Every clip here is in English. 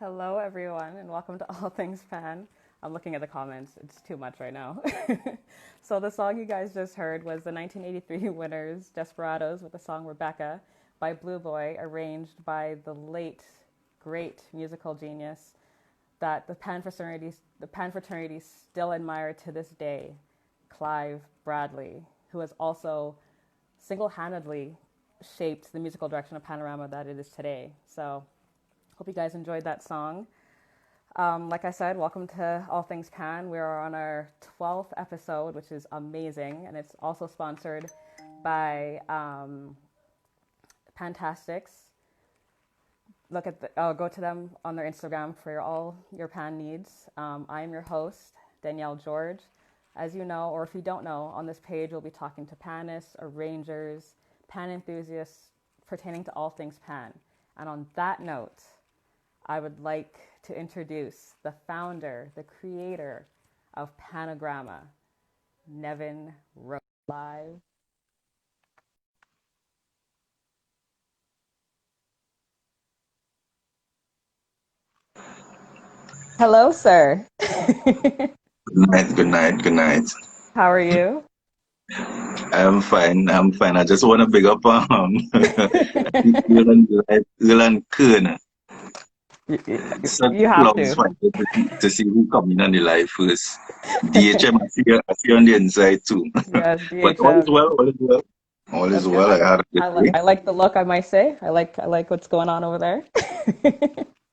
Hello, everyone, and welcome to All Things Pan. I'm looking at the comments. It's too much right now. So the song you guys just heard was the 1983 winners, Desperados, with the song Rebecca by Blue Boy, arranged by the late, great musical genius that the Pan fraternity still admire to this day, Clive Bradley, who has also single-handedly shaped the musical direction of Panorama that it is today. So hope you guys enjoyed that song. Like I said, welcome to All Things Pan. We are on our 12th episode, which is amazing, and it's also sponsored by Pantastics. Go to them on their Instagram for all your pan needs. I am your host, Danielle George. As you know, or if you don't know, on this page we'll be talking to panists, arrangers, pan enthusiasts pertaining to all things pan. And on that note, I would like to introduce the founder, the creator of PanoGrama, Nevin Roach. Live. Hello, sir. Good night, good night, good night. How are you? I'm fine, I'm fine. I just want to big up Dylan Kern. Such You have clowns to. fight to see who coming on the live first. DHM, I see on the inside too. Yes, But all is DHM. well, all is well. All is That's good. well. I had a good day. I like the look, I might say. I like what's going on over there.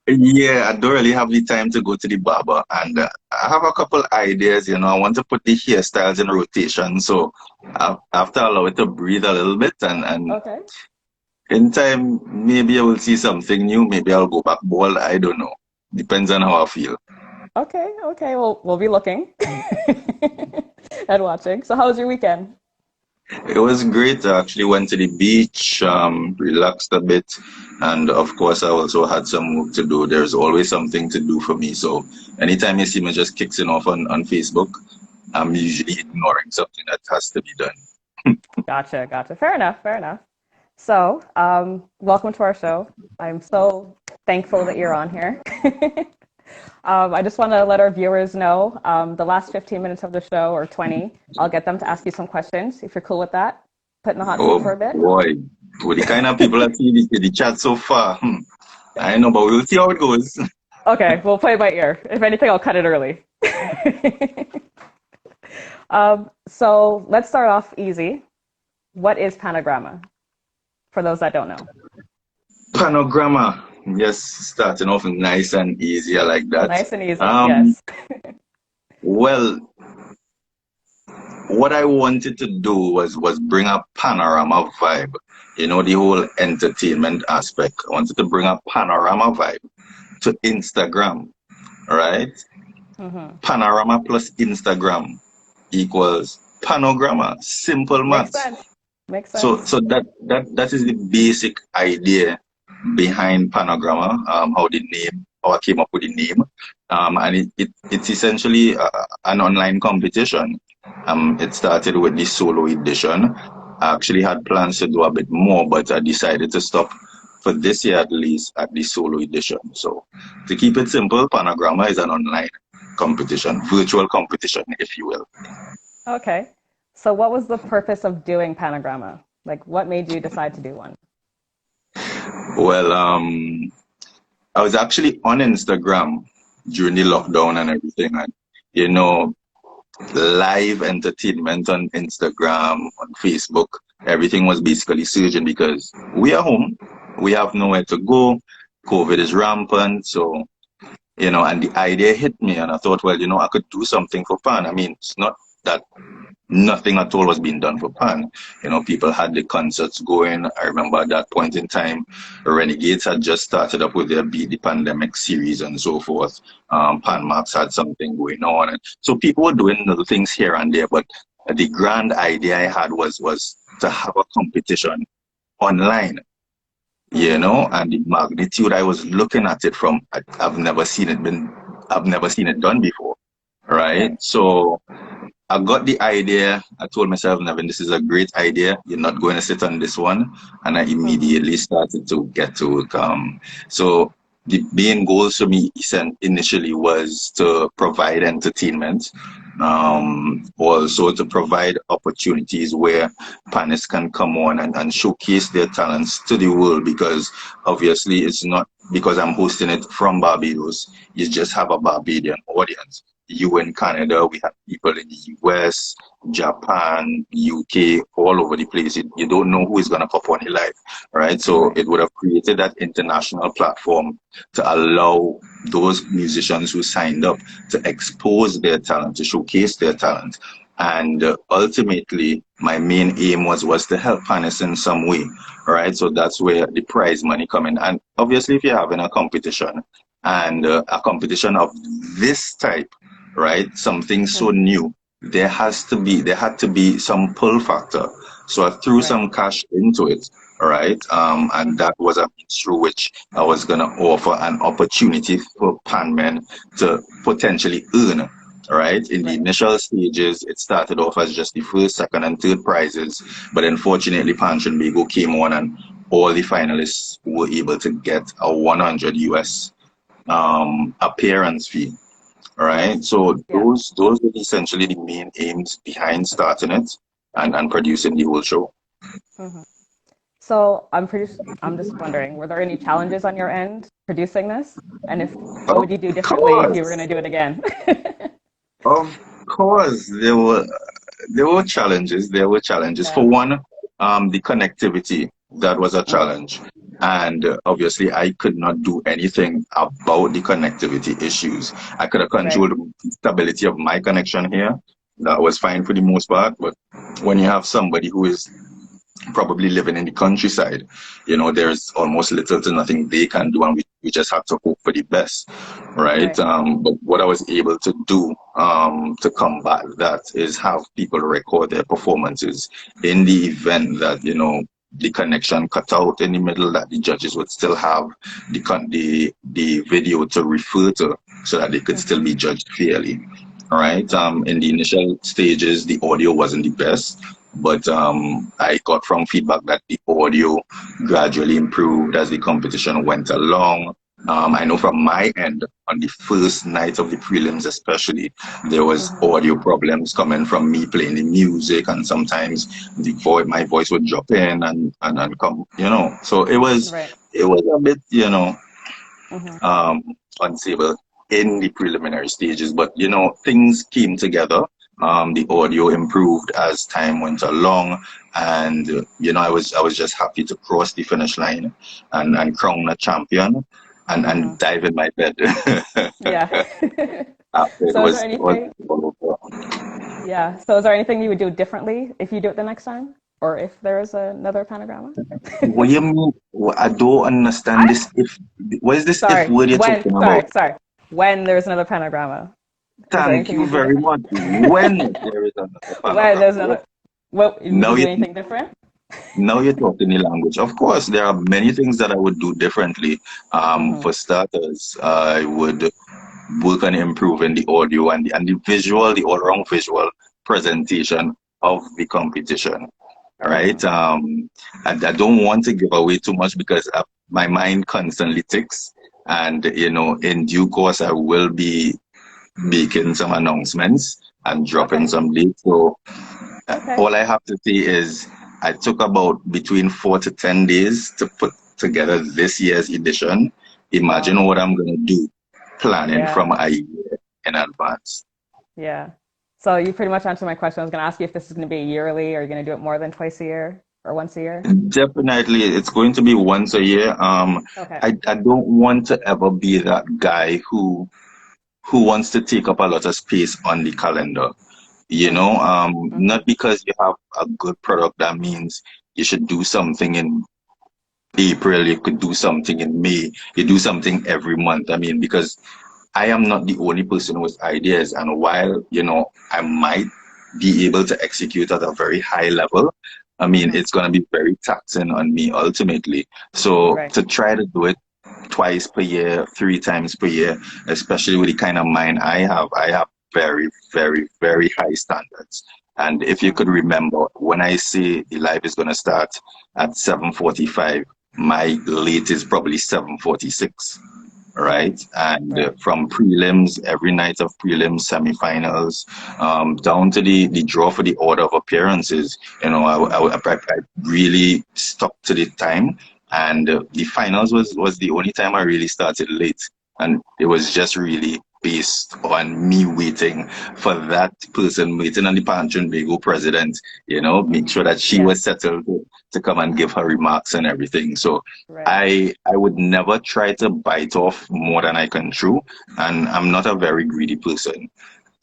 Yeah, I don't really have the time to go to the barber, and I have a couple ideas. I want to put the hairstyles in rotation, so I have to allow it to breathe a little bit, and Okay. in time, maybe I will see something new. Maybe I'll go back bald. I don't know. Depends on how I feel. Okay. Well, we'll be looking and watching. So how was your weekend? It was great. I actually went to the beach, relaxed a bit, and of course, I also had some work to do. There's always something to do for me. So anytime you see me just kicking off on Facebook, I'm usually ignoring something that has to be done. Gotcha. Fair enough. So, welcome to our show. I'm so thankful that you're on here. I just want to let our viewers know the last 15 minutes of the show, or 20, I'll get them to ask you some questions if you're cool with that. Put in the hot seat Oh for a bit. boy, with the kind of people that see the chat so far, I know, but we'll see how it goes. Okay, we'll play it by ear. If anything, I'll cut it early. So let's start off easy. What is PanoGrama? For those that don't know. PanoGrama. Yes, starting off nice and easy. I like that. Nice and easy, Um, yes. well, what I wanted to do was bring a panorama vibe. The whole entertainment aspect. I wanted to bring a panorama vibe to Instagram, right? Hmm. Panorama plus Instagram equals PanoGrama. Simple Makes maths. sense. Makes So sense. so that is the basic idea behind PanoGrama, how I came up with the name. And it's essentially an online competition. It started with the solo edition. I actually had plans to do a bit more, but I decided to stop for this year at least at the solo edition. So to keep it simple, PanoGrama is an online competition, virtual competition, if you will. Okay. So what was the purpose of doing PanoGrama? Like, what made you decide to do one? Well, I was actually on Instagram during the lockdown and everything, and you know, live entertainment on Instagram, on Facebook, everything was basically surging because we are home, we have nowhere to go, COVID is rampant, so and the idea hit me, and I thought, well, I could do something for fun. I mean, it's not that nothing at all was being done for Pan. People had the concerts going. I remember at that point in time, Renegades had just started up with their Beat the Pandemic series and so forth. Pan Max had something going on. And so people were doing little things here and there, but the grand idea I had was to have a competition online, Mm-hmm. and the magnitude I was looking at it from, I've never seen it done before, right? Okay. So I got the idea. I told myself, Nevin, this is a great idea. You're not going to sit on this one. And I Mm-hmm. immediately started to get to it. So the main goals for me initially was to provide entertainment, also to provide opportunities where panists can come on and showcase their talents to the world, because obviously it's not because I'm hosting it from Barbados, you just have a Barbadian audience. You in Canada, we have people in the US, Japan, UK, all over the place. You don't know who is going to perform your live, right? So it would have created that international platform to allow those musicians who signed up to expose their talent, to showcase their talent. And ultimately, my main aim was to help Panis in some way, right? So that's where the prize money come in. And obviously, if you're having a competition and a competition of this type, right, something so new, there had to be some pull factor. So I threw some cash into it, right? And that was a means through which I was gonna offer an opportunity for Panmen to potentially earn. Right. In the initial stages, it started off as just the first, second, and third prizes. But unfortunately, Pan Trinbago came on, and all the finalists were able to get a 100 US appearance fee. Right. So those were essentially the main aims behind starting it and producing the whole show. So I'm just wondering, were there any challenges on your end producing this? And if what Of would you do differently if you were going course. to do it again? Of course, there were challenges. There were challenges. For Yeah. one, the connectivity, that was a challenge. And obviously, I could not do anything about the connectivity issues. I could have Right. controlled the stability of my connection here. That was fine for the most part. But when you have somebody who is probably living in the countryside, there's almost little to nothing they can do, and we just have to hope for the best, right? Right. But what I was able to do to combat that is have people record their performances in the event that, the connection cut out in the middle, that the judges would still have the video to refer to so that they could still be judged fairly. All right. In the initial stages, the audio wasn't the best, but I got from feedback that the audio gradually improved as the competition went along. I know from my end, on the first night of the prelims especially, there was audio problems coming from me playing the music, and sometimes my voice would drop in and come, So Right. it was a bit, um, unstable in the preliminary stages, but things came together. The audio improved as time went along, and I was just happy to cross the finish line and crown a champion and dive in my bed Yeah. after it So is there was anything? all over. Yeah. So is there anything you would do differently if you do it the next time, or if there is another PanoGrama? What do you mean? I don't understand I this. If what is this if sorry. word you're When talking about? sorry. When there's another PanoGrama, is there Thank anything you you do very different? much. When there is another When there's panel, another, what would now you do you anything different? now you're talking the language. Of course, there are many things that I would do differently. For starters, I would work on improving the audio and the visual, the all-around visual presentation of the competition. All right. I don't want to give away too much because my mind constantly ticks, and in due course, I will be making some announcements and dropping Okay. some dates. So Okay. all I have to say is I took about between 4 to 10 days to put together this year's edition. Imagine Wow. what I'm gonna do, planning Yeah. from a year in advance. Yeah. So you pretty much answered my question. I was going to ask you if this is going to be yearly, or you're going to do it more than twice a year or once a year. Definitely, it's going to be once a year. Okay. I don't want to ever be that guy who wants to take up a lot of space on the calendar. Not because you have a good product that means you should do something in April, you could do something in May, you do something every month. I mean, because I am not the only person with ideas, and while I might be able to execute at a very high level, I mean, it's going to be very taxing on me ultimately. So Right. to try to do it twice per year, 3 times per year, especially with the kind of mind I have very, very, very high standards. And if you could remember, when I say the live is going to start at 7:45, my late is probably 7:46. Right. right? And Right. from prelims, every night of prelims, semifinals, down to the draw for the order of appearances. Mm-hmm. I really stuck to the time, and the finals was the only time I really started late, and it was just really based on me waiting for that person, waiting on the Trinbago president, make Mm-hmm. sure that she Yeah. was settled to come and give her remarks and everything. So Right. I would never try to bite off more than I can chew, and I'm not a very greedy person.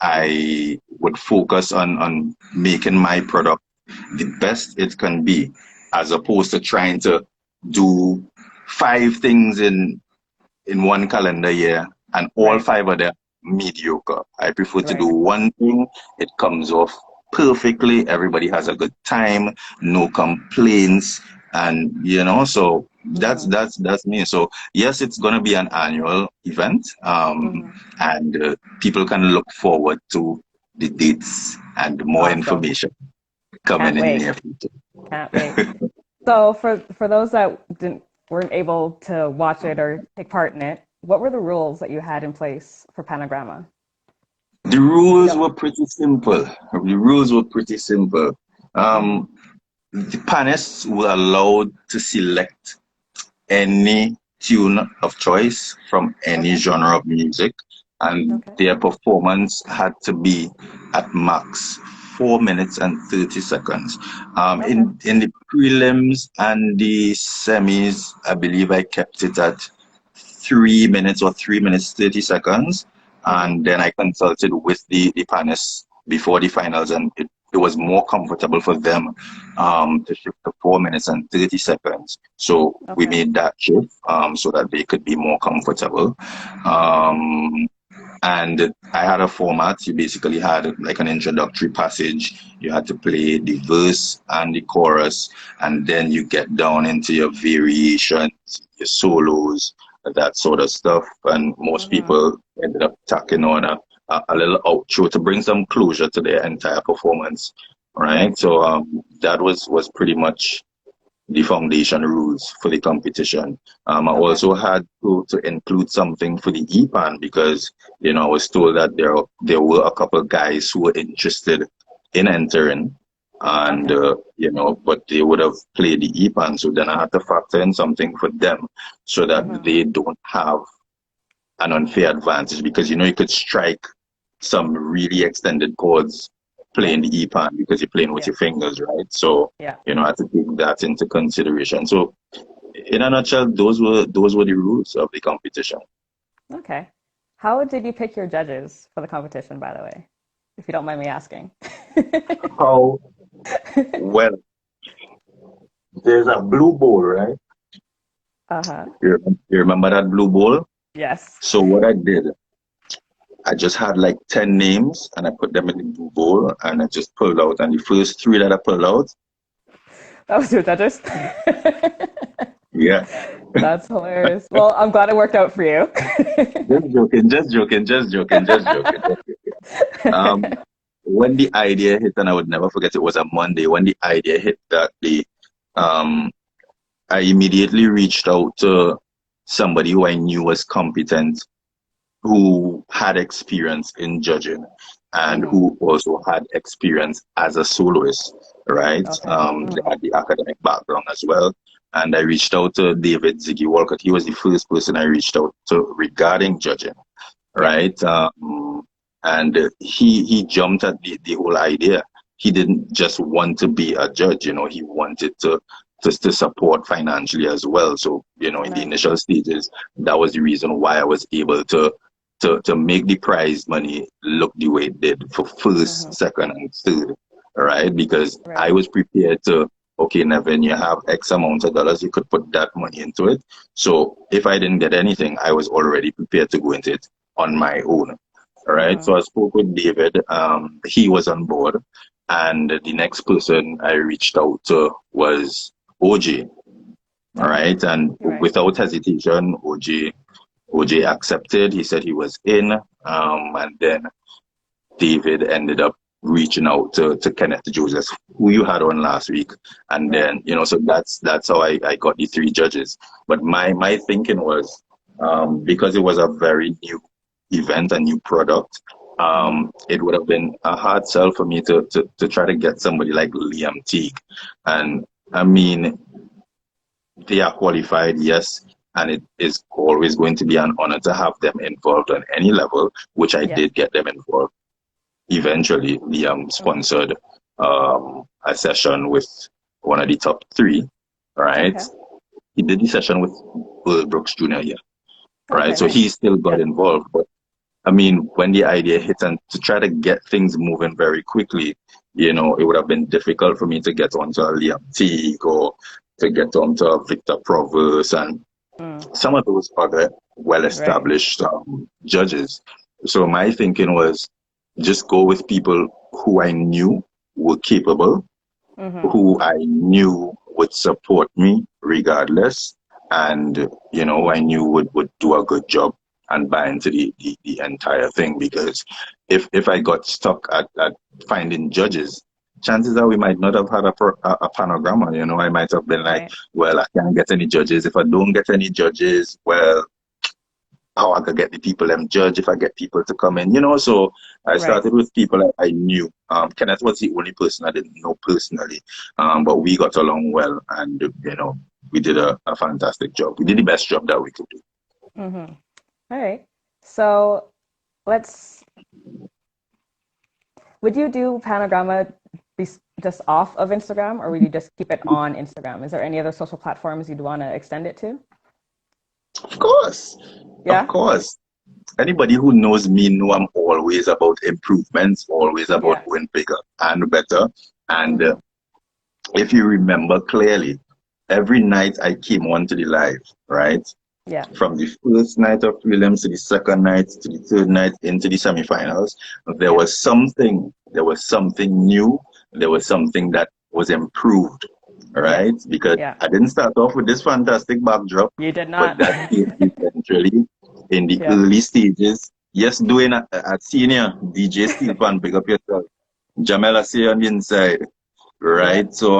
I would focus on making my product the best it can be, as opposed to trying to do five things in one calendar year and all Right. five of them mediocre. I prefer to do Right. one thing, it comes off perfectly, everybody has a good time, no complaints, and so Mm-hmm. that's me. So yes, it's gonna be an annual event, Mm-hmm. and people can look forward to the dates and more Awesome. information coming Can't in the wait. near future. Can't wait. So for those that weren't able to watch it or take part in it, what were the rules that you had in place for PanoGrama? The If you rules don't. were pretty simple. The rules were pretty simple. Mm-hmm. The panelists were allowed to select any tune of choice from any Okay. genre of music, and Okay. their performance had to be at max 4 minutes and 30 seconds. Okay. In the prelims and the semis, I believe I kept it at 3 minutes or 3 minutes 30 seconds, Mm-hmm. and then I consulted with the panelists before the finals, and it was more comfortable for them to shift to 4 minutes and 30 seconds. So we Okay. made that shift so that they could be more comfortable. Okay. Um, and I had a format. You basically had like an introductory passage. You had to play the verse and the chorus, and then you get down into your variations, your solos, that sort of stuff. And most Mm-hmm. people ended up tacking on a little outro to bring some closure to their entire performance. Right. Right. So that was pretty much the foundation rules for the competition. I Okay. also had to include something for the EPAN because, I was told that there were a couple of guys who were interested in entering, and, Okay. but they would have played the EPAN. So then I had to factor in something for them so that Mm-hmm. they don't have an unfair advantage because, you could strike some really extended chords Yeah. playing the EPAN because you're playing with Yeah. your fingers, right? So, Yeah. I had to take that into consideration. So, in a nutshell, those were the rules of the competition. Okay. How did you pick your judges for the competition, by the way? If you don't mind me asking. How well, there's a blue bowl, right? Uh-huh. You remember that blue bowl? Yes. So what I did, I just had like 10 names and I put them in the blue bowl and I just pulled out. And the first three that I pulled out, That was your judges. yeah, That's hilarious. Well, I'm glad it worked out for you. just joking, just joking, just joking, just joking. Um, when the idea hit, and I would never forget, it was a Monday. When the idea hit that day, um, I immediately reached out to somebody who I knew was competent, who had experience in judging, and Hmm. who also had experience as a soloist, right? Okay. They Hmm. had the academic background as well. And I reached out to David Ziggy Walcott. He was the first person I reached out to regarding judging, Yeah. right? And he jumped at the whole idea. He didn't just want to be a judge, he wanted to support financially as well. So, in the Nice. initial stages, that was the reason why I was able to make the prize money look the way it did for Hmm. first, second, and third, right? Because I Right. was prepared to, okay, Nevin, you have X amount of dollars, you could put that money into it. So if I didn't get anything, I was already prepared to go into it on my own. All right. Hmm. So I spoke with David. He was on board. And the next person I reached out to was OJ. All Okay. right. And Right. without hesitation, OJ accepted. He said he was in. And then David ended up reaching out to Kenneth Joseph, who you had on last week. And Right. then, so that's how I got the three judges. But my thinking was, because it was a very new event, a new product. Mm-hmm. It would have been a hard sell for me to try to get somebody like Liam Teague. And I mean, they are qualified, yes, and it is always going to be an honor to have them involved on any level, which I Yes. did get them involved. Eventually, Liam Mm-hmm. sponsored a session with one of the top three, right? Okay. He did the session with Will Brooks Jr., yeah, right? Okay, So he nice. still got involved. But I mean, when the idea hit and to try to get things moving very quickly, it would have been difficult for me to get onto a Liam Teague or to get onto a Victor Provost and Mm, some of those other right. well-established judges. So my thinking was just go with people who I knew were capable, Mm-hmm. who I knew would support me regardless, and I knew would do a good job and buy into the entire thing. Because if I got stuck at finding judges, chances are we might not have had a PanoGrama. I might have been like, Right. well, I can't get any judges. If I don't get any judges, well, how I could get the people them judge if I get people to come in, So I Right. started with people I knew. Kenneth was the only person I didn't know personally, but we got along well, and we did a fantastic job. We did the best job that we could do. Mm-hmm. All right. So let's, would you do PanoGrama just off of Instagram, or would you just keep it on Instagram? Is there any other social platforms you'd want to extend it to? Of course, of Yeah? course. Anybody who knows me know I'm always about improvements, always about Yeah. going bigger and better. And Mm-hmm. if you remember clearly, every night I came onto the live, right? Yeah. From the first night of prelims to the second night to the third night into the semifinals, Yeah. there was something new, there was something that was improved, Yeah. right? Because Yeah. I didn't start off with this fantastic backdrop, You did but not. that came eventually in the Yeah. early stages. Yes, doing at senior DJ Steel Pan, pick up yourself. Jamela say on the inside, Yeah. right? So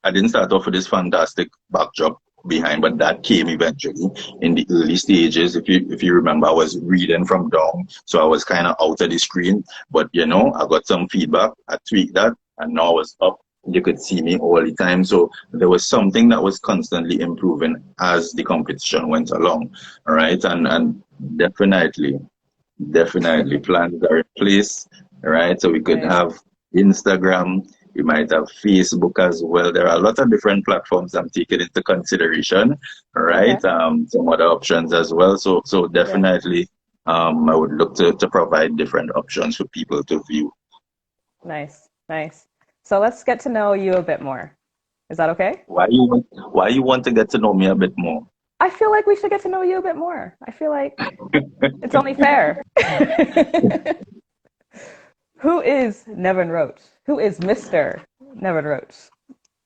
I didn't start off with this fantastic backdrop behind, but that came eventually in the early stages. If you remember, I was reading from down, so I was kind of out of the screen. But I got some feedback. I tweaked that, and now I was up. You could see me all the time. So there was something that was constantly improving as the competition went along. All right, Mm-hmm. and definitely. Definitely, plans are in place, right? So we could Nice. have Instagram, we might have Facebook as well. There are a lot of different platforms I'm taking into consideration, Okay. right? Some other options as well. So Yeah. definitely, I would look to provide different options for people to view. Nice. Nice. So let's get to know you a bit more. Is that okay? Why you want to get to know me a bit more? I feel like we should get to know you a bit more. I feel like it's only fair. Who is Nevin Roach? Who is Mr. Nevin Roach?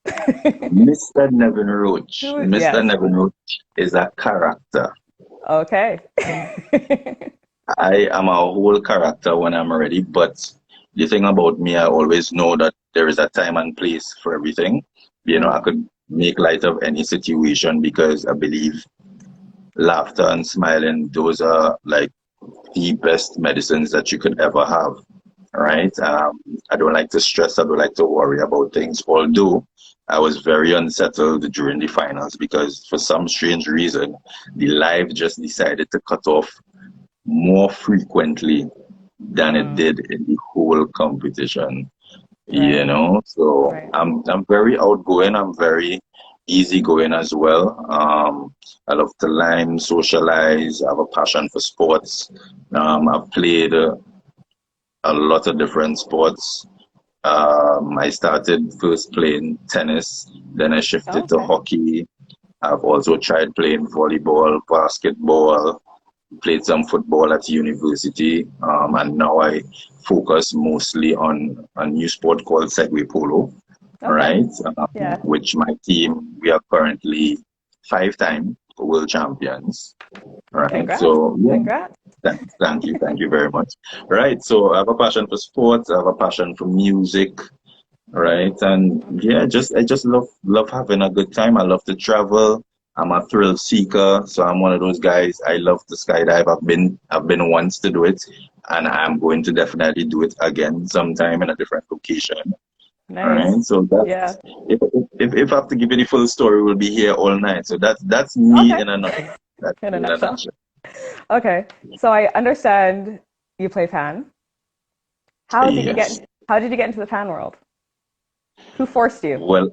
Mr. Nevin Roach. Mr. Yes. Nevin Roach is a character. Okay. I am a whole character when I'm ready, but the thing about me, I always know that there is a time and place for everything. I Hmm. could make light of any situation because I believe laughter and smiling, those are like the best medicines that you could ever have, Right. right? I don't like to stress, I don't like to worry about things, although I was very unsettled during the finals because for some strange reason, the live just decided to cut off more frequently than it Mm, did in the whole competition. right. So Right. I'm very outgoing. I'm very easygoing as well. I love to line, socialize. I have a passion for sports. I've played a lot of different sports. I started first playing tennis, then I Oh, shifted to okay. hockey. I've also tried playing volleyball, basketball, played some football at university, and now I focus mostly on a new sport called Segway Polo, Okay. right? Yeah. Which my team, we are currently five-time world champions, right? Congrats. So yeah, Congrats. thank you very much. Right, so I have a passion for sports, I have a passion for music, right? And Hmm. yeah, I just love having a good time. I love to travel. I'm a thrill seeker, so I'm one of those guys. I love to skydive. I've been once to do it, and I'm going to definitely do it again sometime in a different location. All right. Nice. So Yeah. that's if I have to give you the full story, we'll be here all night. So that's me Okay. in a nutshell. That's In a me in a nutshell. nutshell. Okay. So I understand you play Pan. How did you Yes. get how did you get into the Pan world? Who forced you? Well,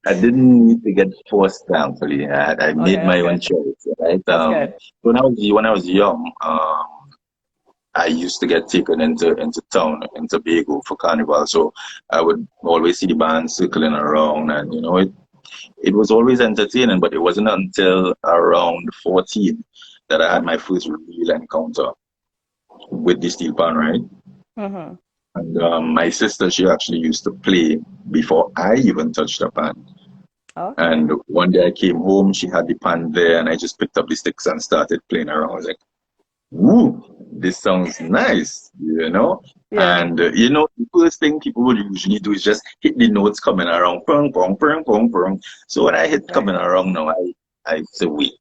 I didn't need to get forced, thankfully. I Okay, made that's my own good. choice, right? That's good. When I was young, I used to get taken into town in Tobago for carnival, so I would always see the band circling around, and it was always entertaining. But it wasn't until around 14 that I had my Okay. first real encounter with the steel pan, right? Mm-hmm. And my sister, she actually used to play before I even touched the pan. Okay. And one day I came home, she had the pan there, and I just picked up the sticks and started playing around. I was like, "Woo, this sounds nice," you know? Yeah. And the first thing people would usually do is just hit the notes coming around, pong, pong, pong, pong, pong. So when I hit Right. coming around now, I say, wait,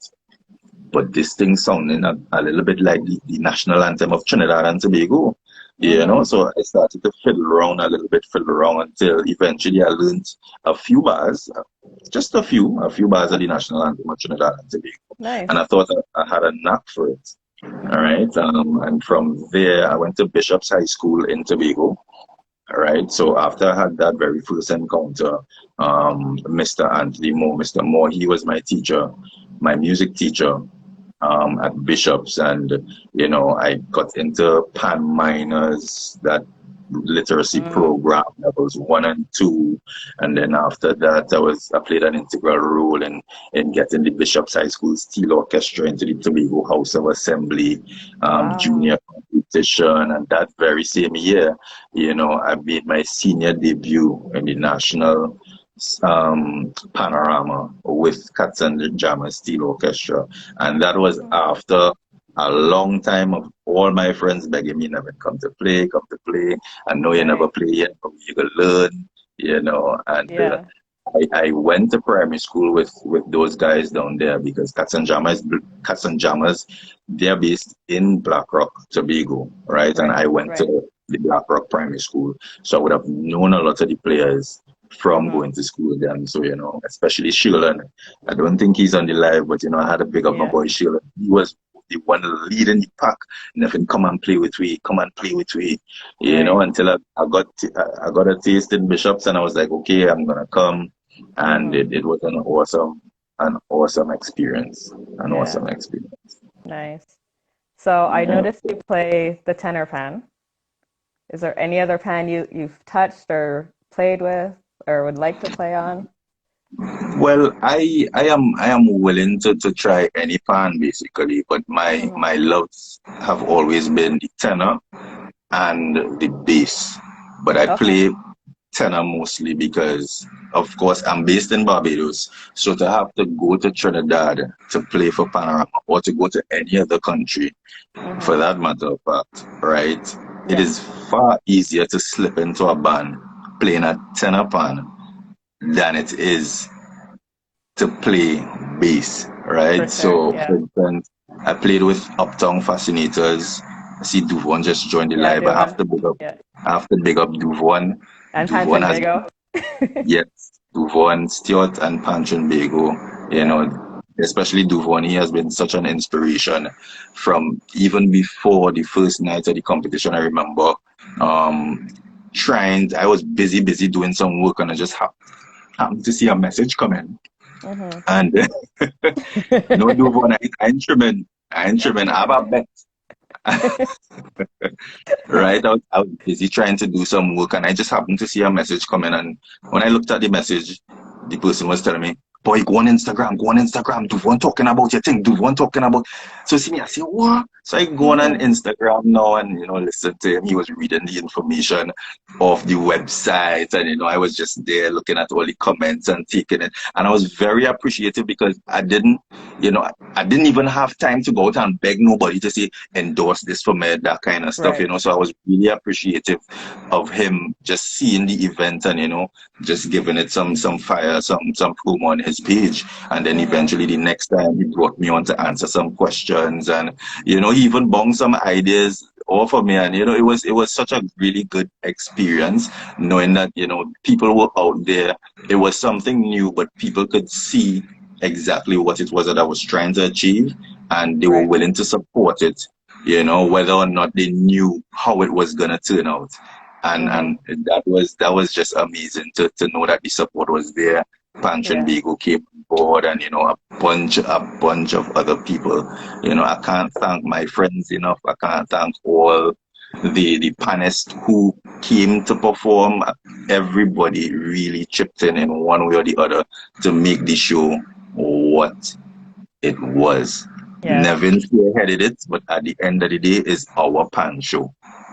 but this thing sounding a little bit like the national anthem of Trinidad and Tobago, Mm-hmm. So I started to fiddle around a little bit, fiddle around until eventually I learned a few bars, just a few bars of the Okay. national anthem of Trinidad and Tobago. And I Nice. thought I had a knack for it. All Mm-hmm. right. And from there, I went to Bishop's High School in Tobago. All right. So after I had that very first encounter, Mr. Anthony Moore, Mr. Moore, he was my teacher, my music teacher at Bishop's, and I got into pan minors, that literacy Mm. program levels 1 and 2, and then after that, I played an integral role in getting the Bishop's High School Steel Orchestra into the Tobago House of Assembly Wow. junior competition, and that very same year, I made my senior debut in the national PanoGrama with Cats and Jammers Steel Orchestra. And that was Mm. after a long time of all my friends begging me, never come to play, come to play. I know you never Right. play yet, but you can learn, And Yeah. I went to primary school with those guys down there because Cats and Jammers, they're based in Black Rock, Tobago, right? And Right. I went Right. to the Black Rock Primary School, so I would have known a lot of the players from Mm-hmm. going to school with them. So, especially Sheldon. I don't think he's on the live, but I had to big up my Yeah. boy Sheldon. He was the one leading the pack. Nothing, come and play with me, come and play with me. Right. Until I got a taste in Bishops, and I was like, okay, I'm gonna come. And Mm-hmm. it was an awesome experience. An Yeah. awesome experience. Nice. So I Yeah. noticed you play the tenor pan. Is there any other pan you've touched or played with or would like to play on? Well, I am willing to try any pan basically, but my Mm-hmm. my loves have always been the tenor and the bass. But I Okay. play tenor mostly because, of course, I'm based in Barbados. So to have to go to Trinidad to play for Panorama or to go to any other country, for Mm-hmm. that matter of fact, right? It Yeah. is far easier to slip into a band playing a tenor pan than it is to play bass, For right? sure. So, for Yeah. instance, I played with Uptown Fascinators. I see Duvon just joined the Yeah. live. Do one. Yeah. I have to big up Duvon. And Duvon has, Panchenbago. yes, Duvon, Stewart, and Panchin Bego. Yeah. Especially Duvon, he has been such an inspiration from even before the first night of the competition. I remember um, I was busy doing some work, and I just happened to see a message coming. Mm-hmm. And no Duvon, I ain't trimming. I have a bet. Right? I was busy trying to do some work, and I just happened to see a message coming. And when I looked at the message, the person was telling me, "Boy, go on Instagram. Do one talking about your thing. Do one talking about." So see me, I say, "What?" So I go on Mm-hmm. Instagram now and listen to him. He was reading the information of the website, and I was just there looking at all the comments and taking it. And I was very appreciative because I didn't even have time to go out and beg nobody to say endorse this for me, that kind of stuff. Right. So I was really appreciative of him just seeing the event and just giving it some fire, some promo on his page. And then Mm-hmm. eventually the next time he brought me on to answer some questions, and he even bounced some ideas off of me. And it was such a really good experience knowing that people were out there. It was something new, but people could see exactly what it was that I was trying to achieve, and they were Right. willing to support it, whether or not they knew how it was gonna turn out. And Mm-hmm. and that was just amazing to know that the support was there. Pancho and Yeah. Bigo came on board, and a bunch of other people. I can't thank my friends enough. I can't thank all the panelists who came to perform. Everybody really chipped in one way or the other to make the show what it was. Yeah. Nevin spearheaded it, but at the end of the day, it's our pan show.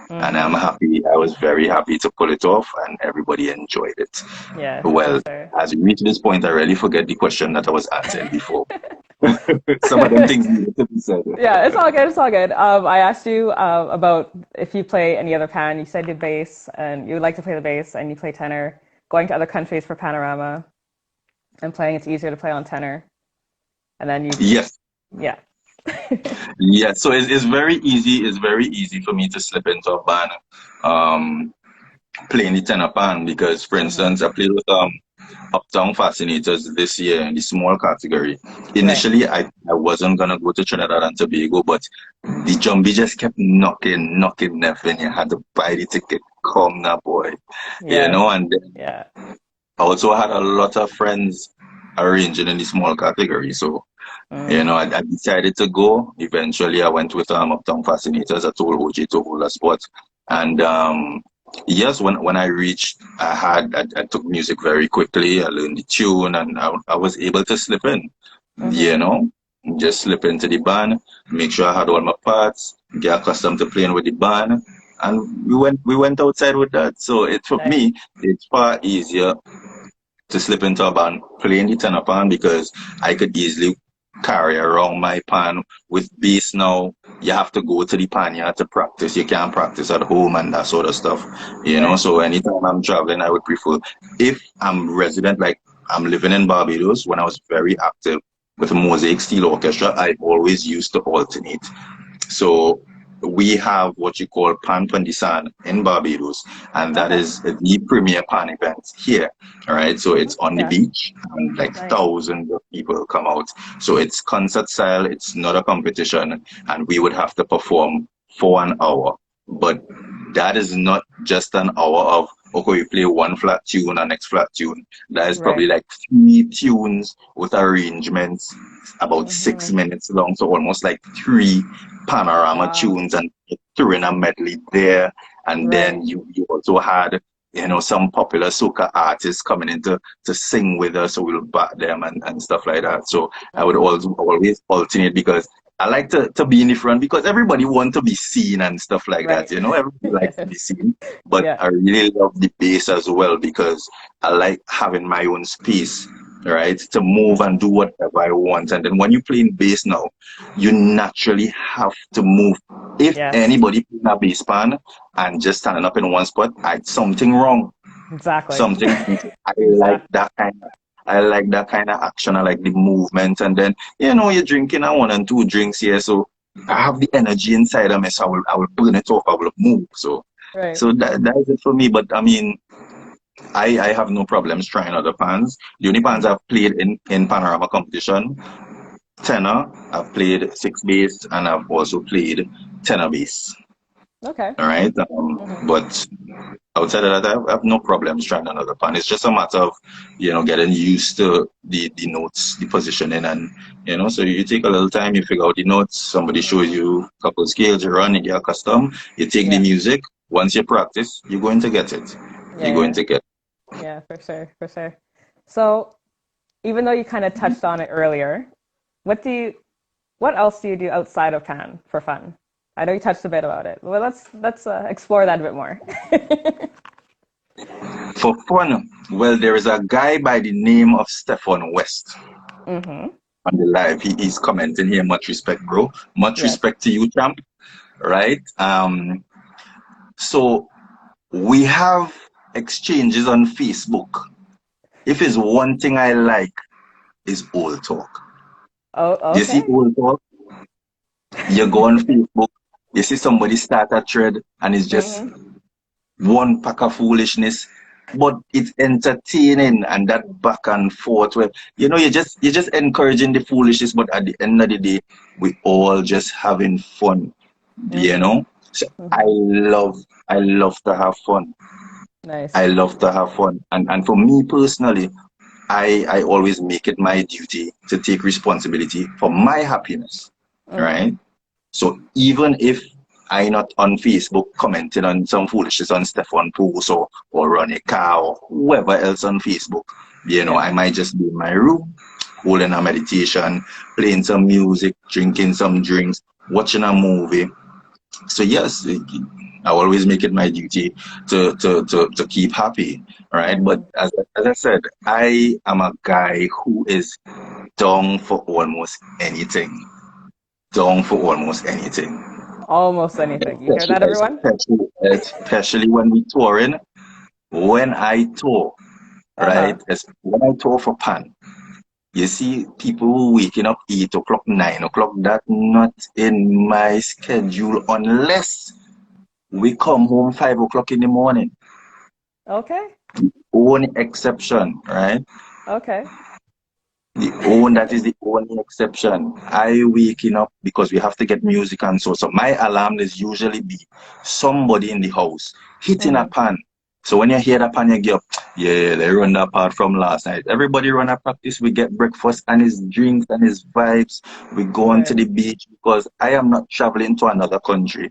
And I'm Mm-hmm. happy, I was very happy to pull it off, and everybody enjoyed it. Yeah, for Well, sure. as we reach this point, I really forget the question that I was answering before. Some of them things needed to be said. Yeah, it's all good. It's all good. I asked you about if you play any other pan. You said you bass and you would like to play the bass and you play tenor. Going to other countries for PanoGrama and playing, it's easier to play on tenor. And then you, Yes, yeah. yes. So it's very easy. It's very easy for me to slip into a band, um, playing the tenor pan because, for Hmm. instance, I played with Uptown Fascinators this year in the small category. Right. Initially, I wasn't gonna go to Trinidad and Tobago, but the jumbie just kept knocking Nevin. You had to buy the ticket. Come now, boy. Yes. And then Yeah. I also had a lot of friends arranging in the small category. So, Mm. I decided to go. Eventually, I went with Uptown Fascinators. I told OJ to hold a spot. And yes, when I reached, I took music very quickly. I learned the tune, and I was able to slip in. Hmm. You know, just slip into the band, make sure I had all my parts, get accustomed to playing with the band, and we went outside with that. So for Nice. me, it's far easier to slip into a band playing the tenor pan because I could easily carry around my pan with bass. Now you have to go to the pan yard to practice. You can't practice at home and that sort of stuff. Right. So anytime I'm traveling, I would prefer, if I'm resident, like I'm living in Barbados. When I was very active with Mosaic Steel Orchestra, I always used to alternate. So we have what you call Pan Pandisan in Barbados, and that Okay. is the premier pan event here. All right, so it's on the Okay. beach, and like Nice. thousands of people come out. So it's concert style, it's not a competition, and we would have to perform for an hour. But that is not just an hour of, okay, you play one flat tune and next flat tune. That is probably Right. like 3 tunes with arrangements about Hmm. 6 minutes long, so almost like three panorama Wow. tunes, and threw in a medley there. And Right. then you also had, some popular soca artists coming in to sing with us, so we'll back them and stuff like that. So I would Hmm. also always alternate because I like to be in the front because everybody wants to be seen and stuff like that. Right. Everybody likes to be seen. But Yeah. I really love the bass as well because I like having my own space, right? To move and Hmm. do whatever I want. And then when you play in bass now, you naturally have to move. If Yes. anybody playing a bass pan and just standing up in one spot, something wrong. Exactly. Something I like Exactly. that kind of I like that kind of action. I like the movement, and then you're drinking a one and two drinks here, so I have the energy inside of me, so I will burn it off. I will move. So Right. so that is it for me. But I mean, I have no problems trying other pans. The only pans Hmm. I've played in Panorama competition, tenor. I've played six bass, and I've also played tenor bass. Okay. All right. Hmm. But outside of that, I have no problems trying another pan. It's just a matter of, getting used to the notes, the positioning, and so you take a little time, you figure out the notes. Somebody shows Hmm. you a couple of scales, you run, you get accustomed. You take the Yeah. music. Once you practice, you're going to get it. Yeah. You're going Yeah. to get. Yeah. For sure. For sure. So even though you kind of touched on it earlier, what do you, what else do you do outside of Pan for fun? I know you touched a bit about it. Well, let's explore that a bit more. For fun, well, there is a guy by the name of Stefan West Hmm. on the live. He's commenting here. Much respect, bro. Much Yes. respect to you, champ. Right? So we have exchanges on Facebook. if it's one thing I like, is old talk. Oh, You see okay. old talk, you go on Facebook, you see somebody start a thread and it's just Mm-hmm. one pack of foolishness, but it's entertaining and that back and forth where you're just encouraging the foolishness, but at the end of the day, we all just having fun, you Mm-hmm. know. So Mm-hmm. I love to have fun. I Nice. love to have fun. And for me personally, I always make it my duty to take responsibility for my happiness. Mm-hmm. Right? So even if I not on Facebook commenting on some foolishness on Stefan post or Ronnie Car or whoever else on Facebook, Yeah. I might just be in my room, holding a meditation, playing some music, drinking some drinks, watching a movie. So yes, I always make it my duty to keep happy, right? But Mm-hmm. as I said, I am a guy who is down for almost anything. Down for almost anything. Almost anything. You hear that, everyone? Especially when we touring. When I tour, Uh-huh. right? When I tour for Pan, you see people who waking up 8 o'clock, 9 o'clock. That not in my schedule unless we come home 5 o'clock in the morning. Okay. Only exception, right? Okay. That is the only exception. I waking up because we have to get music and so my alarm is usually be somebody in the house hitting a Mm-hmm. pan. So when you hear that pan, you get up, yeah, they run that part from last night. Everybody run a practice, we get breakfast and his drinks and his vibes. We go on to Nice. the beach because I am not traveling to another country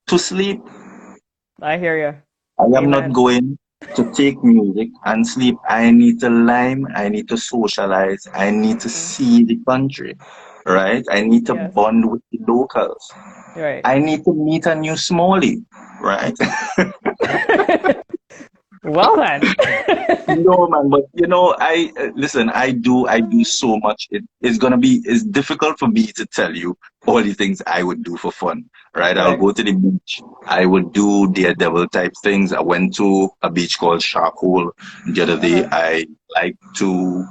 to sleep. I hear you. I am not Amen. going to take music and sleep. I need to lime. I need to socialize. I need to Mm-hmm. see the country, right? I need to Yes. bond with the locals. Right. I need to meet a new Smalley, right? Well then. No, man, but I listen. I do so much. It's difficult for me to tell you all the things I would do for fun, right? I'll Right. go to the beach. I would do daredevil type things. I went to a beach called Shark Hole the other day. Uh-huh. I like to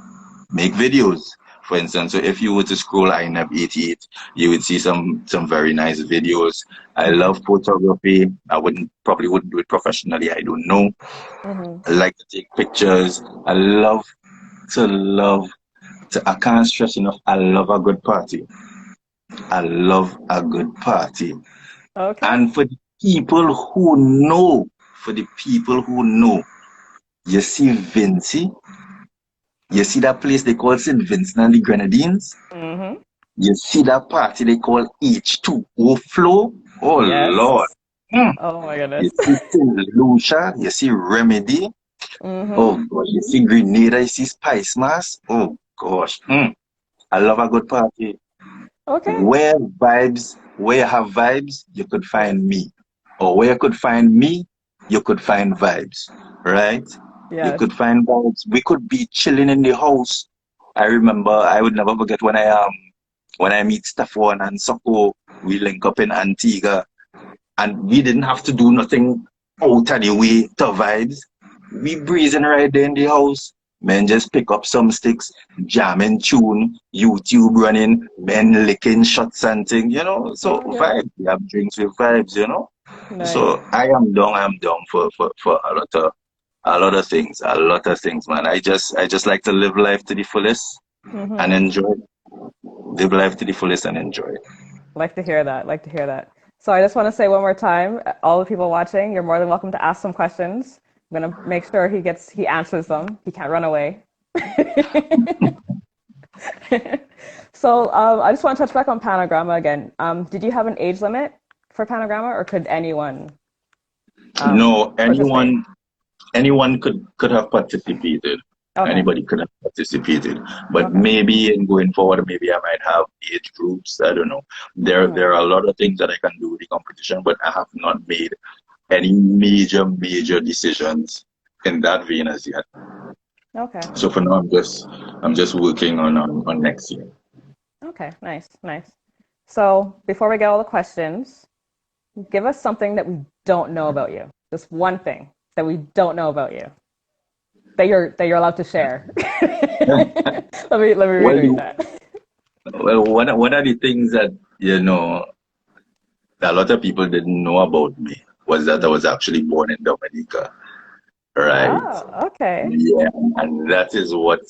make videos, for instance. So if you were to scroll INAB 88, you would see some very nice videos. I Mm-hmm. love photography. I probably wouldn't do it professionally. I don't know. Mm-hmm. I like to take pictures. I love to, I can't stress enough. I love a good party. I love a good party. Okay. And for the people who know, you see Vincy, you see that place they call St. Vincent and the Grenadines, Mm-hmm. you see that party they call H2O Flow. Oh Lord. Yes. Mm. Oh my You goodness. see St. Lucia, you see Remedy. Mm-hmm. Oh God, you see Grenada, you see Spice Mass. Oh gosh. I love a good party. Okay. Where you have vibes, you could Yes. find me. Or where you could find me, you could find vibes. Right? You Yes. could find vibes. We could be chilling in the house. I remember I would never forget when I meet Stefan and Soko, we link up in Antigua and we didn't have to do nothing out of the way to vibes. We breezing right there in the house. Men just pick up some sticks, jamming tune, YouTube running, men licking shots and thing. So Okay. vibes. We have drinks with vibes. Nice. So I am down for a lot of things. A lot of things, man. I just like to live life to the fullest and Mm-hmm. enjoy it. Live life to the fullest and enjoy it. Like to hear that. Like to hear that. So I just want to say one more time, all the people watching, you're more than welcome to ask some questions. I'm gonna make sure he answers them. He can't run away. So I just want to touch back on PanoGrama again. Did you have an age limit for PanoGrama, or could anyone No, participate? anyone could have participated. Okay. Anybody could have participated. But Okay. maybe in going forward, maybe I might have age groups. I don't know. There Hmm. are a lot of things that I can do with the competition, but I have not made any major decisions in that vein as yet. Okay. So for now, I'm just working on next year. Okay. Nice. Nice. So before we get all the questions, give us something that we don't know about you. Just one thing that we don't know about you. that you're allowed to share. Let me Well, reread that. one of the things that, a lot of people didn't know about me was that I Mm. was actually born in Dominica, right? Oh, okay. Yeah, and that is what,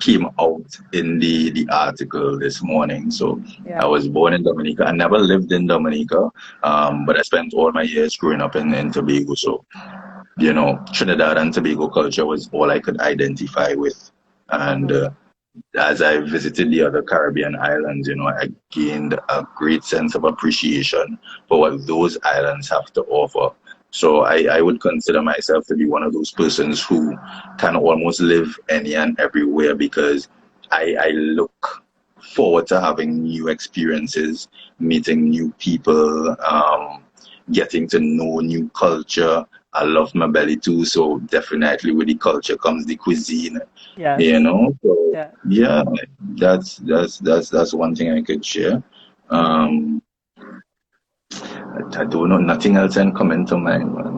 came out in the article this morning. So I Yeah. was born in Dominica. I never lived in Dominica, but I spent all my years growing up in Tobago. So, Trinidad and Tobago culture was all I could identify with. And Mm-hmm. as I visited the other Caribbean islands, I gained a great sense of appreciation for what those islands have to offer. So I would consider myself to be one of those persons who can almost live any and everywhere because I look forward to having new experiences, meeting new people, getting to know new culture. I love my belly too, so definitely with the culture comes the cuisine, Yes. So Yeah. yeah, that's one thing I could share. Mm-hmm. Um, I don't know, nothing else can come into mind, man.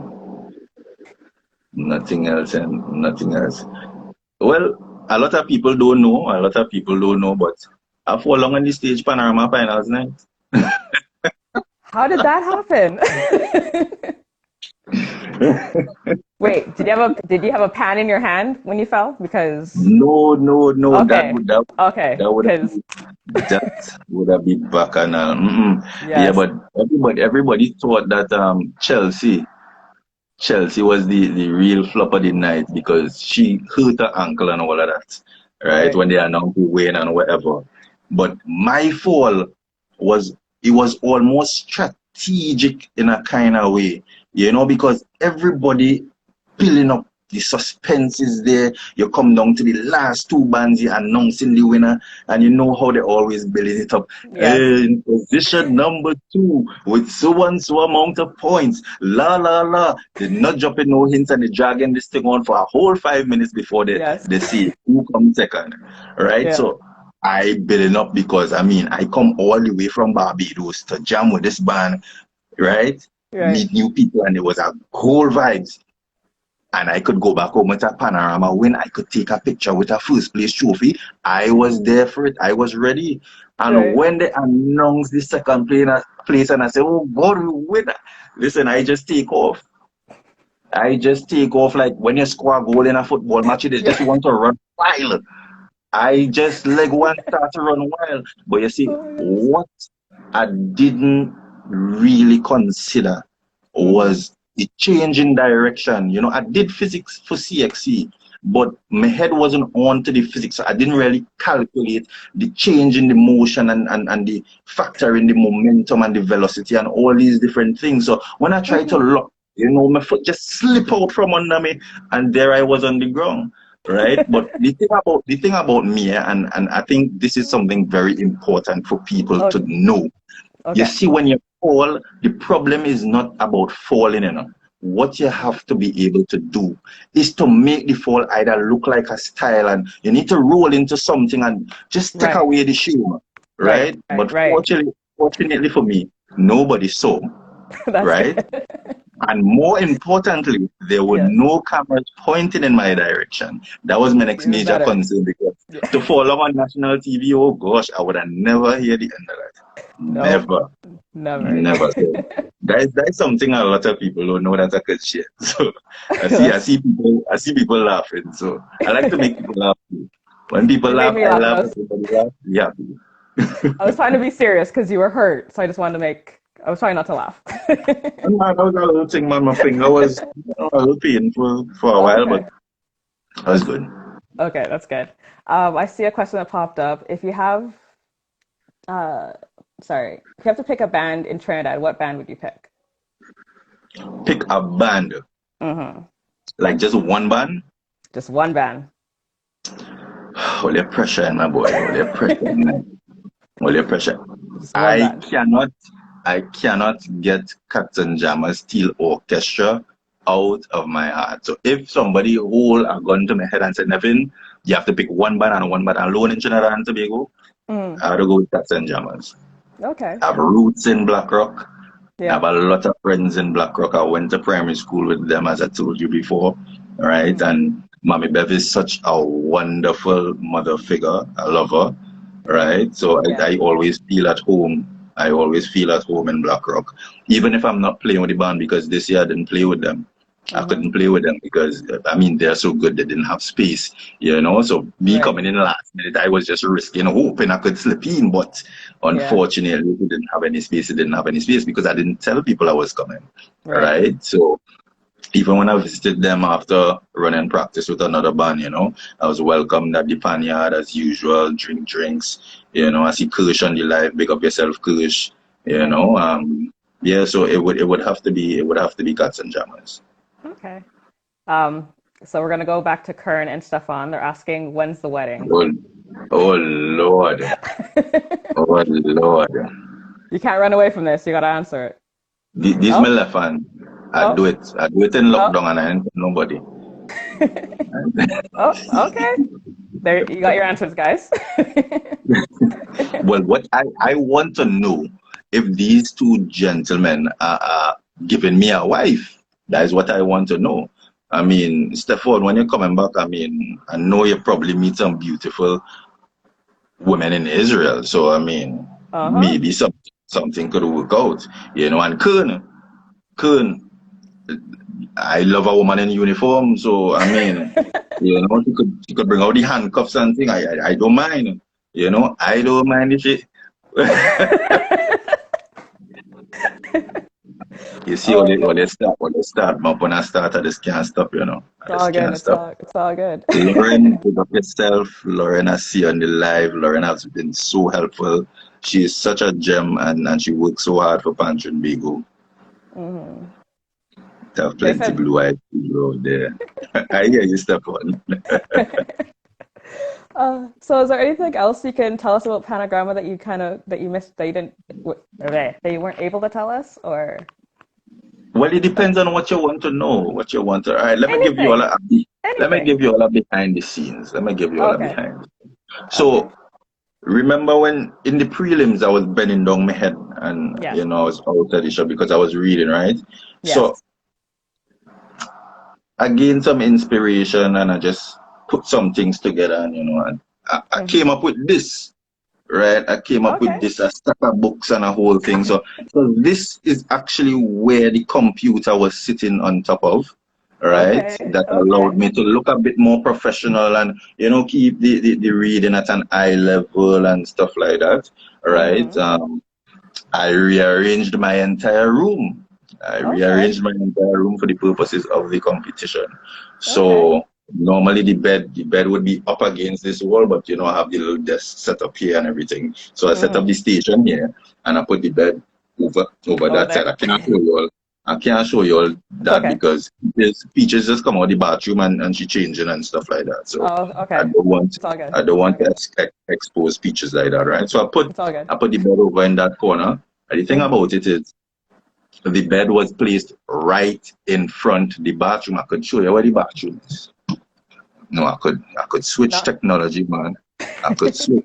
Nothing else. Well, a lot of people don't know, but I fall along on the stage Panorama Finals night. How did that happen? Wait, did you have a pan in your hand when you fell? Because No, okay, okay, that would because have been bacchanal. Mm-mm. Yeah, yes, but everybody thought that Chelsea was the real flop of the night because she hurt her ankle and all of that, right? right. When they announced the win and whatever. But my fall was it was almost strategic in a kind of way, because everybody building up the suspense is there. You come down to the last two bands, you announcing the winner, and you know how they always building it up. Yes, In position number two with so and so amount of points. La la la. They're not dropping no hints and they're dragging this thing on for a whole 5 minutes before yes, they see who comes second. Right? yeah, So I building up because I come all the way from Barbados to jam with this band, right? right, Meet new people and it was a whole vibes and I could go back home with a panorama when I could take a picture with a first place trophy. I was there for it. I was ready. And right. when they announced the second place and I said, oh God, we win. Listen, I just take off. I just take off like when you score a goal in a football match, you just Yeah. want to run wild. I just leg one start to run wild. But you see, Oh my goodness. what I didn't really consider Mm-hmm. was the change in direction. I did physics for CXC, but my head wasn't on to the physics. So I didn't really calculate the change in the motion and the factor in the momentum and the velocity and all these different things. So when I tried to Mm-hmm. lock, my foot just slip out from under me and there I was on the ground. Right, but the thing about me, and I think this is something very important for people to Okay. know. You Okay. see, when you fall, the problem is not about falling. What you have to be able to do is to make the fall either look like a style, and you need to roll into something and just take Right. away the shame, Right. right? Right. But Right. fortunately for me, nobody saw, That's good. right? And more importantly, there were Yes. no cameras pointing in my direction. That was my next Even major better. concern because Yeah. to follow on national TV, oh gosh, I would have never heard the end of that. Nope. Never. Never. Never. So that's something a lot of people don't know that I could share. So I That's, see people laughing. So I like to make people laugh too. When people you made laugh, me I laugh, and laugh. Everybody laugh. Yeah. I was trying to be serious because you were hurt, so I just wanted to make. I was trying not to laugh. And man, that was a little thing, man. My finger was a little painful for a while, but Okay. that was That's good. okay. That's good. I see a question that popped up. If you have, uh, sorry, if you have to pick a band in Trinidad, what band would you pick? Pick a band, Mm-hmm. like just one band. Just one band. All your pressure, in my boy. All your pressure, man. All your pressure. Just one I band. cannot, I cannot get Captain Jammer's Steel Orchestra out of my heart. So if somebody hold a gun to my head and said, Nevin, you have to pick one band and one band alone in Trinidad and Tobago, Mm. I would go with Captain Jammers. Okay. I have roots in Blackrock. I have Yeah. a lot of friends in Blackrock. I went to primary school with them, as I told you before, right? Mm. And Mommy Bev is such a wonderful mother figure. I love her, right? So Yeah. I always feel at home. I always feel at home in Black Rock, even if I'm not playing with the band because this year I didn't play with them. I Mm-hmm. couldn't play with them because I mean they're so good they didn't have space, you know. So me Right. coming in last minute, I was just risking hoping I could slip in, but Yeah. unfortunately, we didn't have any space. It didn't have any space because I didn't tell people I was coming, Right. right? So even when I visited them after running practice with another band, you know, I was welcomed at the Panyard as usual, drink drinks, you know, I see Kush on the live, big up yourself, Kush, you Thank know. you. Yeah, so it would have to be Cats and Jammers. Okay. Um, so we're gonna go back to Kern and Stefan. They're asking when's the wedding? Oh, oh Lord. Oh Lord. You can't run away from this. You gotta answer it. This my Oh, left hand. I oh, do it. I do it in oh. lockdown and I ain't tell nobody. Oh, okay. There, you got your answers, guys. Well, what I want to know if these two gentlemen are giving me a wife. That is what I want to know. I mean, Stefan, when you're coming back, I mean, I know you probably meet some beautiful women in Israel. So, I mean, Uh-huh. maybe something could work out, you know. And Kern, I love a woman in uniform. So, I mean, you know, she could bring out the handcuffs and thing. I don't mind. You know, I don't mind if she. You see, Oh, when they start, but when I start, I just can't stop, you know. I it's all just good. can't It's stop. all good. Lauren, pick up yourself. Lauren, I see on the live. Lauren has been so helpful. She is such a gem and she works so hard for Pantry and Bigo. Hmm. To have They plenty said. blue eyed people out there. I hear you, Stefan. So is there anything else you can tell us about Panogram that you kind of that you missed that you didn't that you weren't able to tell us or Well, it depends on what you want to know, what you want to. All right, let me give you all anything? a let me Anything. give you all a behind the scenes. Let me give you all a Okay. behind. Okay. So remember when in the prelims I was bending down my head and Yes. you know I was out of the show because I was reading, right? So Yes. I gained some inspiration and I just put some things together and you know and I Hmm. came up with this, right? I came up with Okay. this a stack of books and a whole thing. So this is actually where the computer was sitting on top of, right? Okay. That Okay. allowed me to look a bit more professional and you know keep the reading at an eye level and stuff like that, right? Hmm. I rearranged my entire room. I Okay. rearranged my entire room for the purposes of the competition. Okay. So normally the bed would be up against this wall, but you know I have the little desk set up here and everything. So I set up the Hmm. station here and I put the bed over Over that side. there. I can't show you all It's that okay. because Peaches just come out the bathroom and she changing and stuff like that. So Oh, I okay. don't want It's all good. I don't It's all want to good. expose Peaches like that, right? So I put It's all good. I put the bed over in that corner. And the thing Hmm. about it is the bed was placed right in front the bathroom. I could show you where the bathroom is. No, I could switch No. technology, man. I could switch.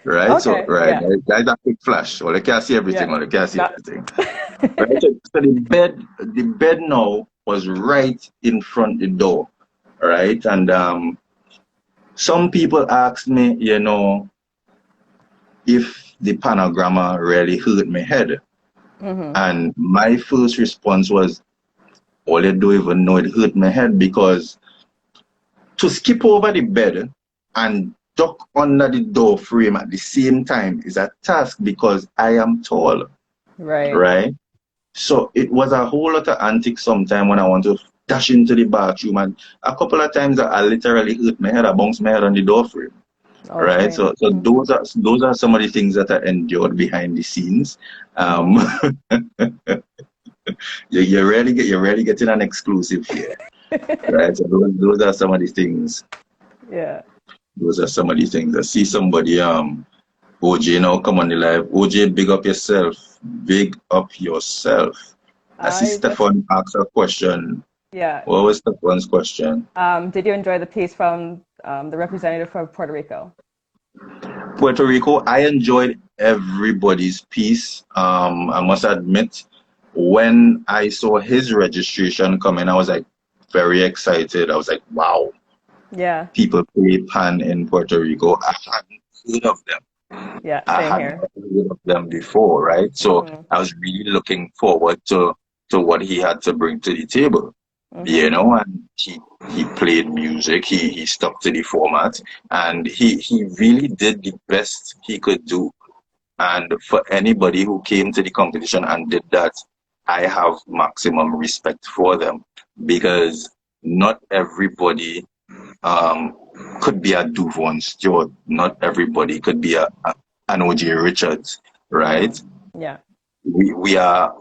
Right? So Okay. right, Yeah. guys a quick flash. Well, I can't see everything, Yeah. well, I can't see No. everything. Right? So the bed now was right in front the door. Right? And some people asked me, you know, if the PanoGrama really hurt my head. Hmm. And my first response was, all I don't even know it hurt my head because to skip over the bed and duck under the door frame at the same time is a task because I am tall, Right. right? So it was a whole lot of antics sometime when I want to dash into the bathroom and a couple of times I literally hurt my head, I bounced my head on the door frame. Oh, Right, shame. so Hmm. those are some of the things that I endured behind the scenes. Um, Hmm. you're really getting an exclusive here. Right. So those are some of the things. Yeah. Those are some of the things. I see somebody OJ now come on the live. OJ, big up yourself. Big up yourself. I see I just Stefan ask a question. yeah. What was Stefan's question? Did you enjoy the piece from the representative from Puerto Rico? Puerto Rico, I enjoyed everybody's piece. I must admit, when I saw his registration come in, I was like very excited. I was like, wow. Yeah. people play pan in Puerto Rico. I hadn't heard of them. Yeah. I Same had here. never heard of them before, right? So Mhm. I was really looking forward to what he had to bring to the table, Mhm. and he played music, he stuck to the format, and he really did the best he could do. And for anybody who came to the competition and did that, I have maximum respect for them because not everybody um, could be a Duvon Stewart. Not everybody could be an O.J. Richards, right? Mhm. Yeah. We we are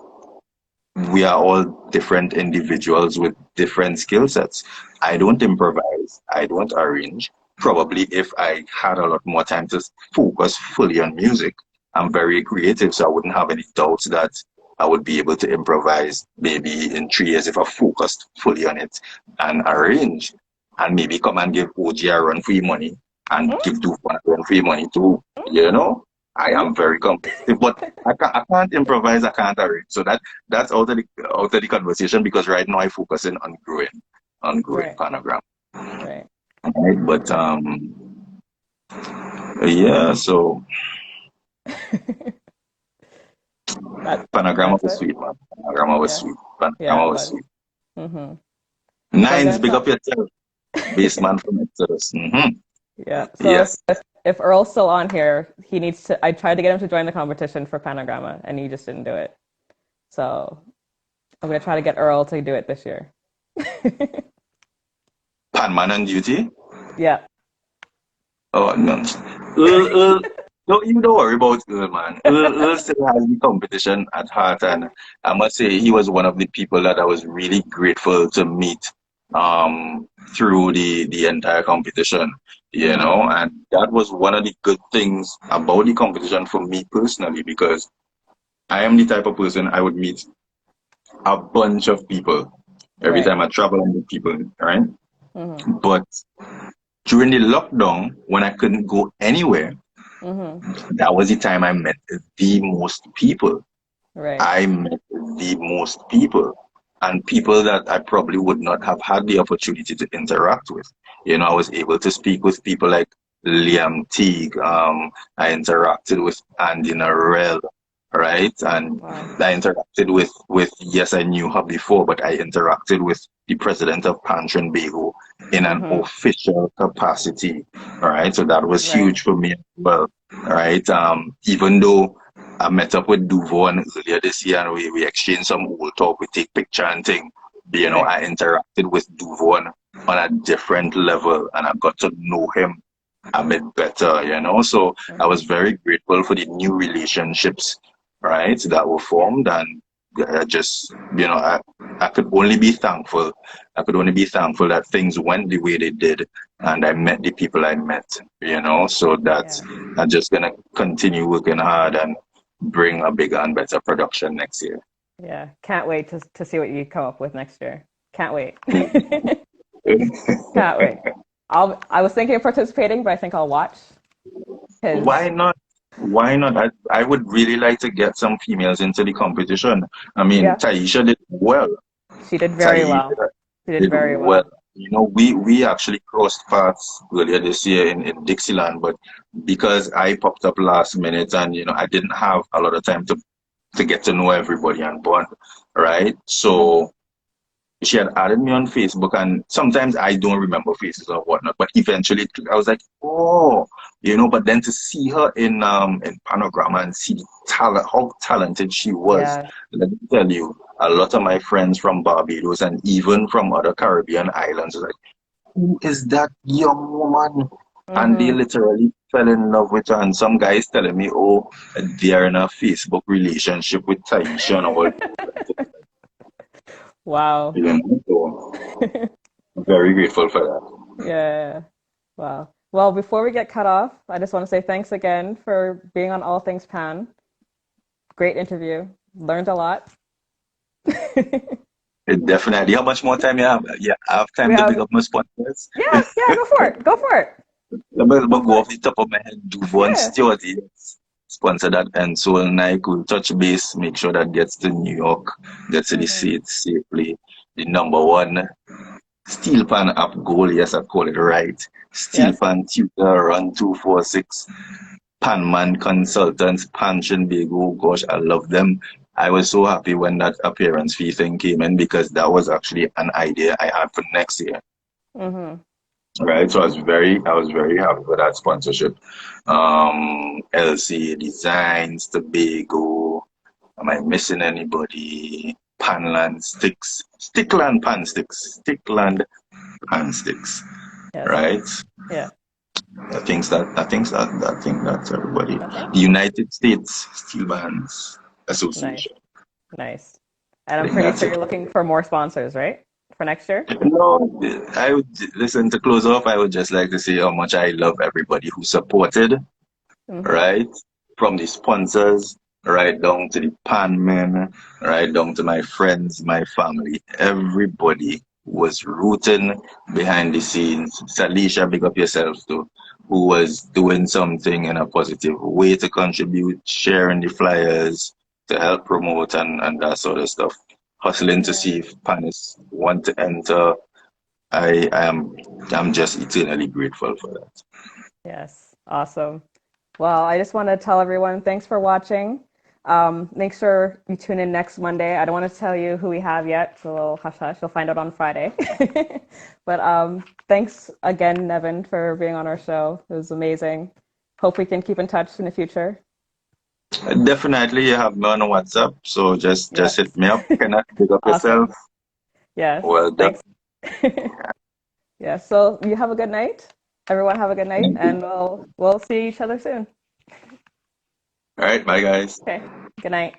we are all different individuals with different skill sets. I don't improvise. I don't arrange. Probably if I had a lot more time to focus fully on music, I'm very creative, so I wouldn't have any doubts that I would be able to improvise maybe in 3 years if I focused fully on it and arrange and maybe come and give OG a run for your money and Mhm. give Duke a run for your money too. You know, I Mhm. am very competitive, but I can't improvise. I can't arrange. So that's out of the conversation because right now I focusing on growing Right. PanoGrama. Right. Right? But yeah, so That PanoGrama that's was it. sweet, man. PanoGrama was Yeah. sweet. Yeah, PanoGrama it was was. sweet. Mhm. So I'm Nines, gonna big tell. up yourself. Baseman from Exodus. Yeah. So Yes. if Earl's still on here, he needs to. I tried to get him to join the competition for PanoGrama, and he just didn't do it. So I'm gonna try to get Earl to do it this year. Panman on duty. Yeah. Oh no. Don't worry about Earl, man. Earl still has the competition at heart, and I must say he was one of the people that I was really grateful to meet through the entire competition. Mhm. And that was one of the good things about the competition for me personally, because I am the type of person I would meet a bunch of people every Right. time I travel and meet people, right? Mhm. But during the lockdown, when I couldn't go anywhere, Mhm. that was the time I met the most people. Right. I met the most people and people that I probably would not have had the opportunity to interact with. I was able to speak with people like Liam Teague. I interacted with Andy Narell, right? And Wow. I interacted with, yes, I knew her before, but I interacted with the president of Pantran Bego in an Mhm. official capacity. All right. So that was Right. huge for me as well. All right. Even though I met up with Duvon earlier this year and we exchanged some old talk, we take picture and thing. Right. I interacted with Duvon on a different level and I got to know him a bit better. So I was Mhm. very grateful for the new relationships, right, that were formed. And I just, I could only be thankful. I could only be thankful that things went the way they did and I met the people I met. So that's, Yeah. I'm just going to continue working hard and bring a bigger and better production next year. Yeah. Can't wait to see what you come up with next year. Can't wait. Can't wait. I was thinking of participating, but I think I'll watch because Why not? Why not? I would really like to get some females into the competition. I mean, yeah, Taisha did well. she did very well. Taisha She did did very well. well. We actually crossed paths earlier this year in Dixieland, but because I popped up last minute and I didn't have a lot of time to get to know everybody and bond, right? Hmm. So she had added me on Facebook, and sometimes I don't remember faces or whatnot, but eventually I was like, oh, but then to see her in PanoGrama and see the talent, how talented she was, Yeah. let me tell you, a lot of my friends from Barbados and even from other Caribbean islands was like, who is that young woman? And they Hmm. literally fell in love with her. And some guys telling me, oh, they're in a Facebook relationship with Taisha and all. Wow. So very grateful for that. Yeah. Wow. Well, before we get cut off, I just want to say thanks again for being on All Things Pan. Great interview. Learned a lot. Definitely. How much more time you have? Yeah, I have We time to pick have, up my sponsors. yeah, yeah, go for it. Go for it. But Go for go it. off the top of my head. Duvon Yeah. Stewart, yes. Sponsor that, and so Nike will touch base, make sure that gets to New York, gets to the Hmm. seats safely. The number one Steel Pan Up Goal, yes, I call it right. Steel Yes. Pan Tutor, Run 246, Panman Consultants, Pan Shinbig. Oh gosh, I love them. I was so happy when that appearance fee thing came in because that was actually an idea I had for next year. Mm-hmm. Right, so I was very happy with that sponsorship. LC Designs, Tobago. Am I missing anybody? Panland Sticks, Stickland Pan Sticks, Stickland Pan Sticks. Yes. Right? Yeah. I think that's everybody. Nothing? The United States Steel Bands Nice. Association. Nice. And I I'm think pretty that's sure it. you're looking for more sponsors, right? For next year? No, I would listen to close off. I would just like to say how much I love everybody who supported, Mm-hmm. right? From the sponsors, right down to the pan men, right down to my friends, my family. Everybody was rooting behind the scenes. Salisha, big up yourself too, who was doing something in a positive way to contribute, sharing the flyers to help promote and that sort of stuff. Hustling to Yeah. see if Panis want to enter. I'm just eternally grateful for that. Yes. Awesome. Well, I just want to tell everyone thanks for watching. Make sure you tune in next Monday. I don't want to tell you who we have yet, so hush hush. You'll find out on Friday. But thanks again, Nevin, for being on our show. It was amazing. Hope we can keep in touch in the future. Definitely, you have me on WhatsApp, so just Yes. hit me up. Can I pick up yourself? Awesome. Yes. Well done. Thanks. Yeah. So you have a good night. Everyone have a good night, Thank you. and we'll see each other soon. All right, bye guys. Okay. Good night.